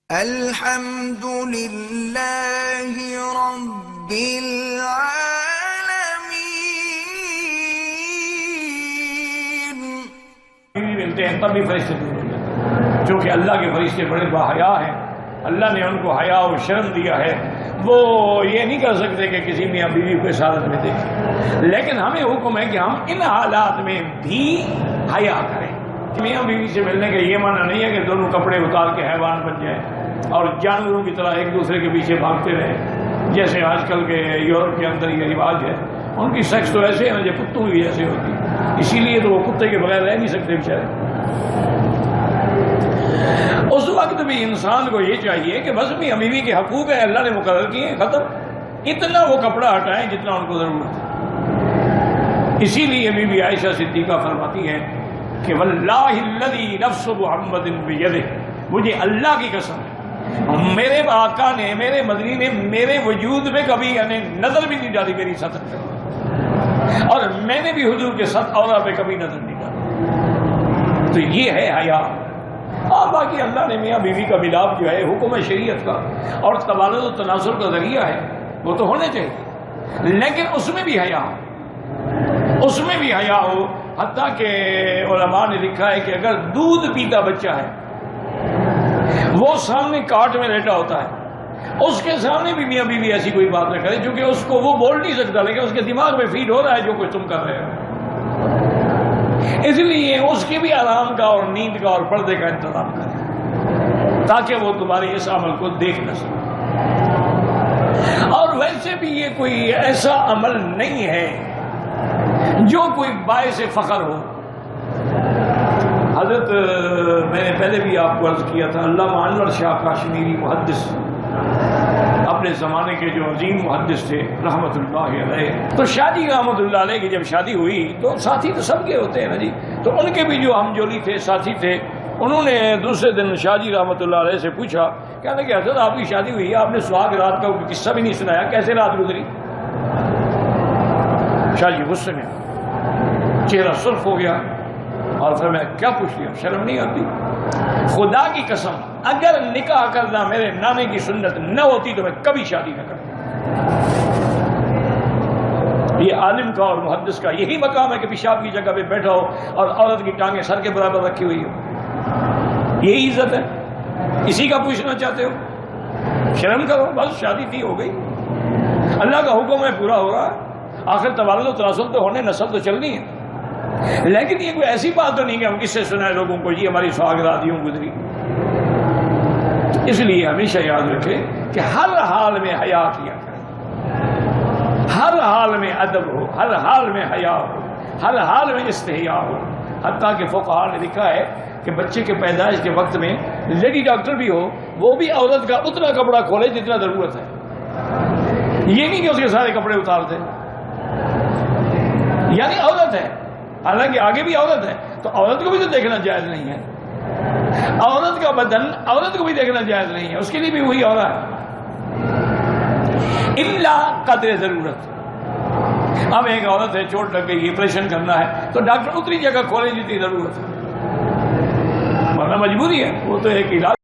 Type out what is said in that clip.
الحمد للہ رب العالمین۔ ملتے ہیں تب بھی فرشتے دور ہو جاتے ہیں، چونکہ اللہ کے فرشتے بڑے باحیا ہیں، اللہ نے ان کو حیا و شرم دیا ہے، وہ یہ نہیں کر سکتے کہ کسی میاں بیوی کو اس حالت میں دیکھیں، لیکن ہمیں حکم ہے کہ ہم ان حالات میں بھی حیا کریں۔ میاں بیوی سے ملنے کا یہ معنی نہیں ہے کہ دونوں کپڑے اتار کے حیوان بن جائیں اور جانوروں کی طرح ایک دوسرے کے پیچھے بھاگتے رہیں، جیسے آج کل کے یورپ کے اندر یہ رواج ہے۔ ان کی سیکس تو ایسے ہیں جو کتوں کی جیسے ہوتی، اسی لیے تو وہ کتے کے بغیر رہ نہیں سکتے بیچارے۔ اس وقت بھی انسان کو یہ چاہیے کہ بس میاں بیوی کے حقوق ہیں، اللہ نے مقرر کیے ہیں، ختم، اتنا وہ کپڑا ہٹائیں جتنا ان کو ضرورت ہے۔ اسی لیے بی بی عائشہ صدیقہ فرماتی ہیں کہ واللہ الذی نفس محمد بیدہ، مجھے اللہ کی قسم ہے، میرے آقا نے، میرے مدنی نے میرے وجود میں کبھی یعنی نظر بھی نہیں ڈالی میری سطر پہ، اور میں نے بھی حضور کے ساتھ عورت پہ کبھی نظر نہیں ڈالی۔ تو یہ ہے حیا۔ اور باقی اللہ نے میاں بیوی کا ملاپ جو ہے حکم شریعت کا اور تبادل و تناسل کا ذریعہ ہے، وہ تو ہونے چاہیے، لیکن اس میں بھی حیا ہو، اس میں بھی حیا ہو۔ حتیٰ کہ علماء نے لکھا ہے کہ اگر دودھ پیتا بچہ ہے، وہ سامنے کاٹ میں لیٹا ہوتا ہے، اس کے سامنے بھی میاں بیوی ایسی کوئی بات نہ کرے، چونکہ اس کو وہ بول نہیں سکتا، لیکن اس کے دماغ میں فیڈ ہو رہا ہے جو کچھ تم کر رہے ہو، اس لیے اس کے بھی آرام کا اور نیند کا اور پردے کا انتظام کریں تاکہ وہ تمہارے اس عمل کو دیکھ نہ سکے۔ اور ویسے بھی یہ کوئی ایسا عمل نہیں ہے جو کوئی باعث فخر ہو۔ حضرت میں نے پہلے بھی آپ کو عرض کیا تھا، علامہ انور شاہ کاشمیری محدث، اپنے زمانے کے جو عظیم محدث تھے رحمۃ اللہ علیہ، تو شادی رحمۃ اللہ علیہ کی جب شادی ہوئی تو ساتھی تو سب کے ہوتے ہیں نا جی، تو ان کے بھی جو ہمجولی تھے، ساتھی تھے، انہوں نے دوسرے دن شاہ جی رحمۃ اللہ علیہ سے پوچھا، کہنے کہ حضرت آپ کی شادی ہوئی ہے، آپ نے سہاگ رات کا قصہ بھی نہیں سنایا، کیسے رات گزری؟ شاہ جی غصے میں چہرہ سرخ ہو گیا اور پھر میں کیا پوچھ لیا، شرم نہیں آتی؟ خدا کی قسم اگر نکاح کرنا میرے نانے کی سنت نہ ہوتی تو میں کبھی شادی نہ کرتا۔ یہ عالم کا اور محدث کا یہی مقام ہے کہ پیشاب کی جگہ پہ بیٹھا ہو اور عورت کی ٹانگیں سر کے برابر رکھی ہوئی ہو، یہی عزت ہے؟ اسی کا پوچھنا چاہتے ہو؟ شرم کرو، بس شادی تھی، ہو گئی، اللہ کا حکم ہے، پورا ہو رہا ہے، آخر تبادل و تناسل تو ہونے، نسل تو چلنی ہے، لیکن یہ کوئی ایسی بات تو نہیں کہ ہم کس سے سنائے لوگوں کو جی ہماری سہاگ رات یوں گزری۔ اس لیے ہمیشہ یاد رکھیں کہ ہر حال میں حیا کیا کریں، ہر حال میں ادب ہو، ہر حال میں حیا ہو، ہر حال میں استحیاء ہو۔ حتیٰ کہ فقہاء نے لکھا ہے کہ بچے کے پیدائش کے وقت میں لیڈی ڈاکٹر بھی ہو، وہ بھی عورت کا اتنا کپڑا کھولے جتنا ضرورت ہے، یہ نہیں کہ اس کے سارے کپڑے اتار دیں، یعنی عورت ہے، حالانکہ آگے بھی عورت ہے تو عورت کو بھی تو دیکھنا جائز نہیں ہے، عورت کا بدن عورت کو بھی دیکھنا جائز نہیں ہے، اس کے لیے بھی وہی عورت ہے، الا قدر ضرورت۔ اب ایک عورت ہے، چوٹ لگ گئی، آپریشن کرنا ہے تو ڈاکٹر اتنی جگہ کھولے جتنی ضرورت ہے، ورنہ مجبوری ہے، وہ تو ایک علاج